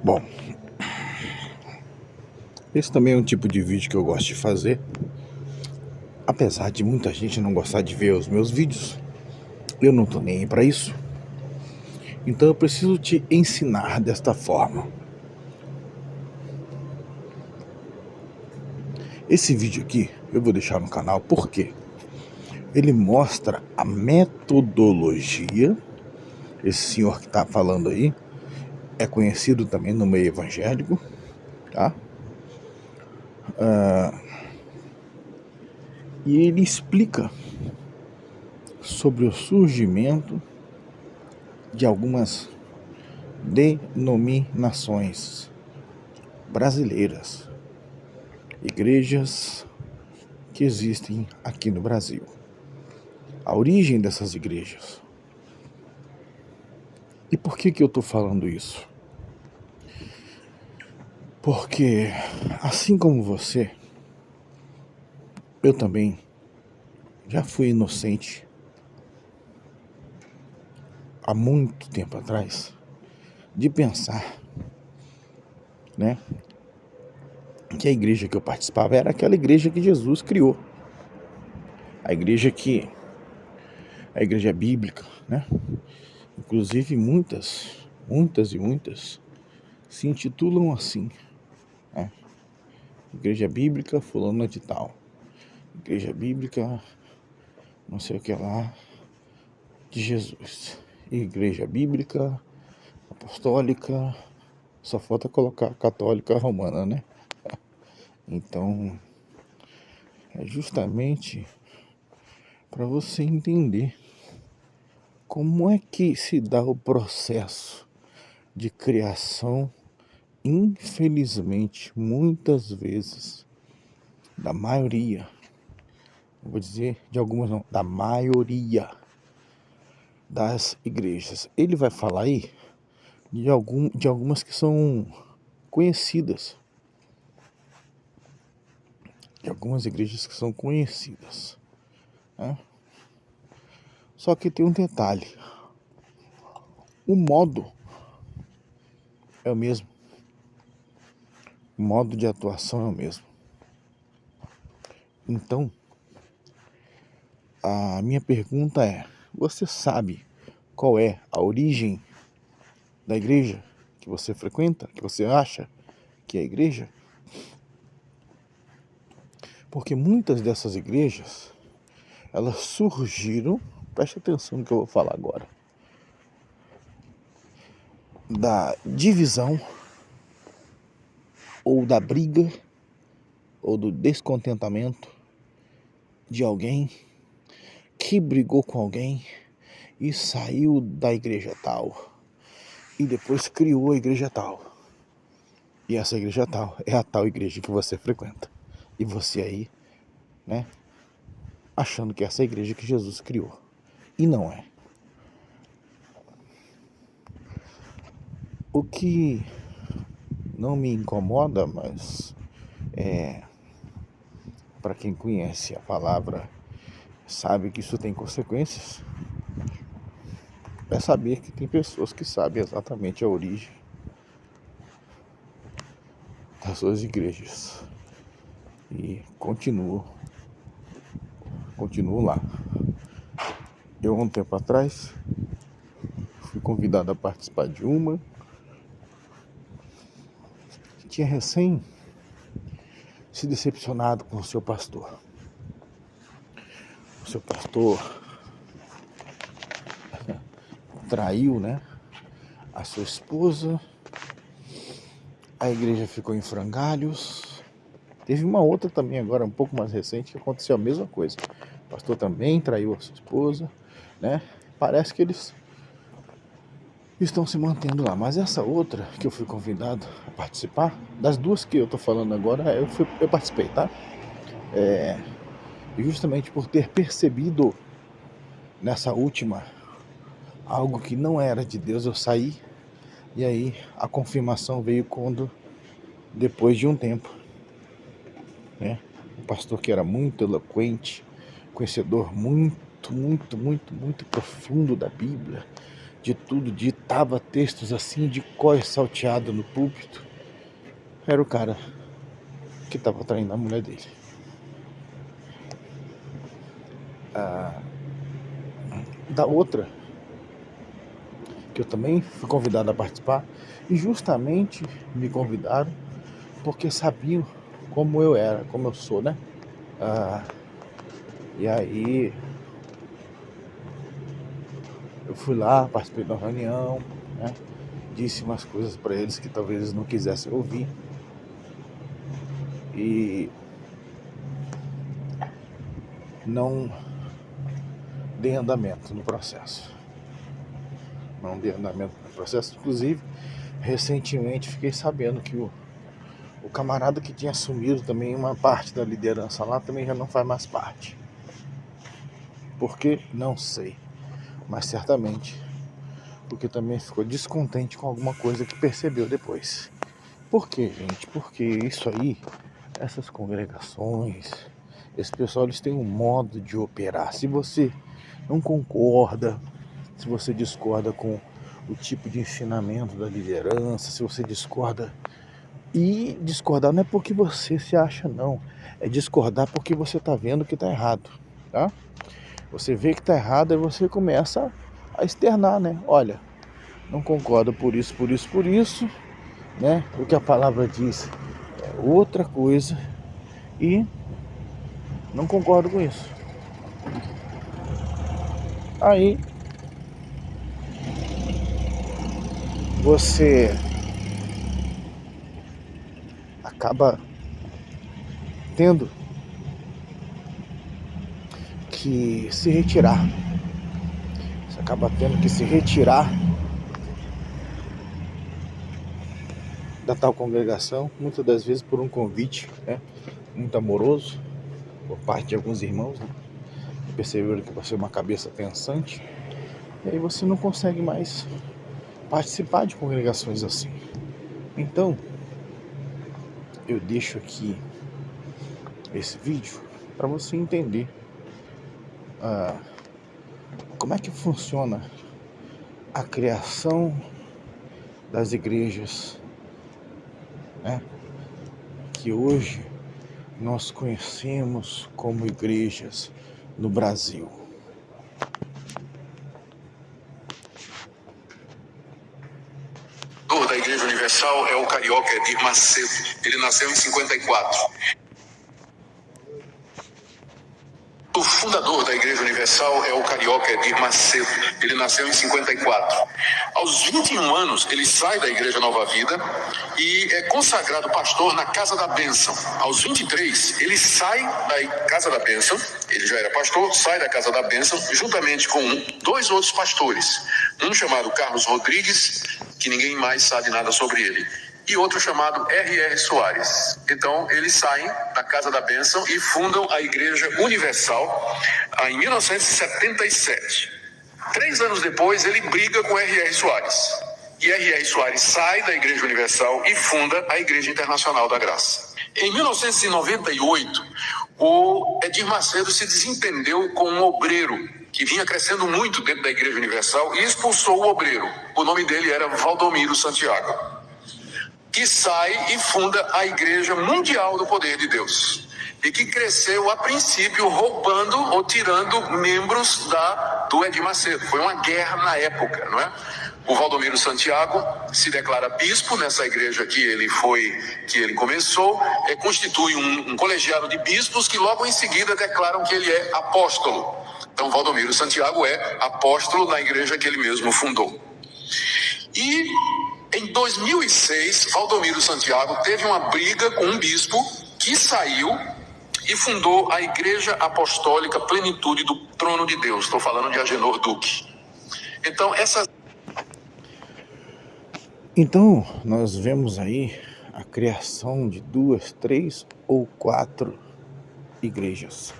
Bom, esse também é um tipo de vídeo que eu gosto de fazer. Apesar de muita gente não gostar de ver os meus vídeos, eu não tô nem aí pra isso. Então eu preciso te ensinar desta forma. Esse vídeo aqui eu vou deixar no canal porque ele mostra a metodologia. Esse senhor que tá falando aí é conhecido também no meio evangélico, tá? E ele explica sobre o surgimento de algumas denominações brasileiras, igrejas que existem aqui no Brasil. A origem dessas igrejas. E por que eu estou falando isso? Porque, assim como você, eu também já fui inocente há muito tempo atrás de pensar, né, que a igreja que eu participava era aquela igreja que Jesus criou. A igreja bíblica, né? Inclusive muitas se intitulam assim, né? Igreja bíblica fulana de tal. Igreja bíblica não sei o que lá de Jesus. Igreja bíblica apostólica, só falta colocar católica romana, né? Então, é justamente para você entender como é que se dá o processo de criação, infelizmente, muitas vezes, da maioria, vou dizer de algumas não, da maioria das igrejas. Ele vai falar aí de algumas que são conhecidas, de algumas igrejas que são conhecidas, né? Só que tem um detalhe, o modo é o mesmo, o modo de atuação é o mesmo. Então, a minha pergunta é, você sabe qual é a origem da igreja que você frequenta, que você acha que é a igreja? Porque muitas dessas igrejas, elas surgiram, preste atenção no que eu vou falar agora, da divisão, ou da briga, ou do descontentamento de alguém que brigou com alguém e saiu da igreja tal, e depois criou a igreja tal. E essa igreja tal é a tal igreja que você frequenta. E você aí, né, achando que essa é a igreja que Jesus criou. E não é. O que não me incomoda, mas para quem conhece a palavra, sabe que isso tem consequências, é saber que tem pessoas que sabem exatamente a origem das suas igrejas. E continuo lá. Eu, há um tempo atrás, fui convidado a participar de uma que tinha recém se decepcionado com o seu pastor. O seu pastor traiu, né, a sua esposa, a igreja ficou em frangalhos. Teve uma outra também agora, um pouco mais recente, que aconteceu a mesma coisa. O pastor também traiu a sua esposa, né? Parece que eles estão se mantendo lá. Mas essa outra que eu fui convidado a participar, das duas que eu tô falando agora, eu participei, tá? E justamente por ter percebido nessa última algo que não era de Deus, eu saí. E aí a confirmação veio depois de um tempo, né? Um pastor que era muito eloquente, conhecedor muito profundo da Bíblia, de tudo, ditava textos assim de cor salteado no púlpito, era o cara que estava traindo a mulher dele. Da outra, que eu também fui convidado a participar, e justamente me convidaram porque sabiam como eu era, como eu sou, né? E aí eu fui lá, participei da reunião, né? Disse umas coisas para eles que talvez eles não quisessem ouvir. E não dei andamento no processo. Não dei andamento no processo. Inclusive, recentemente fiquei sabendo que o camarada que tinha assumido também uma parte da liderança lá também já não faz mais parte. Por quê? Não sei. Mas certamente porque também ficou descontente com alguma coisa que percebeu depois. Por quê, gente? Porque isso aí, essas congregações, esse pessoal, eles têm um modo de operar. Se você não concorda, se você discorda com o tipo de ensinamento da liderança, se você discorda... E discordar não é porque você se acha, não. É discordar porque você está vendo que está errado, tá? Você vê que está errado e você começa a externar, né? Olha, não concordo por isso, por isso, por isso, né? O que a palavra diz é outra coisa e não concordo com isso. Aí você acaba tendo que se retirar. Você acaba tendo que se retirar da tal congregação, muitas das vezes por um convite, né, muito amoroso, por parte de alguns irmãos, né, que perceberam que você é uma cabeça pensante, e aí você não consegue mais participar de congregações assim. Então, eu deixo aqui esse vídeo para você entender como é que funciona a criação das igrejas, né, que hoje nós conhecemos como igrejas no Brasil. O da Igreja Universal é o carioca Edir Macedo. Ele nasceu em 54. O fundador da Igreja Universal é o carioca Edir Macedo. Ele nasceu em 54. Aos 21 anos, ele sai da Igreja Nova Vida e é consagrado pastor na Casa da Bênção. Aos 23, ele sai da Casa da Bênção, ele já era pastor, sai da Casa da Bênção, juntamente com dois outros pastores. Um chamado Carlos Rodrigues, que ninguém mais sabe nada sobre ele, e outro chamado R.R. Soares. Então, eles saem da Casa da Bênção e fundam a Igreja Universal em 1977. 3 anos depois, ele briga com R.R. Soares. E R.R. Soares sai da Igreja Universal e funda a Igreja Internacional da Graça. Em 1998, o Edir Macedo se desentendeu com um obreiro que vinha crescendo muito dentro da Igreja Universal e expulsou o obreiro. O nome dele era Valdomiro Santiago, que sai e funda a Igreja Mundial do Poder de Deus, e que cresceu a princípio roubando ou tirando membros do Edir Macedo. Foi uma guerra na época, não é? O Valdomiro Santiago se declara bispo nessa igreja que ele começou, constitui um colegiado de bispos que logo em seguida declaram que ele é apóstolo. Então Valdomiro Santiago é apóstolo na igreja que ele mesmo fundou. E em 2006, Valdomiro Santiago teve uma briga com um bispo que saiu e fundou a Igreja Apostólica Plenitude do Trono de Deus. Estou falando de Agenor Duque. Então, nós vemos aí a criação de 2, 3 ou 4 igrejas.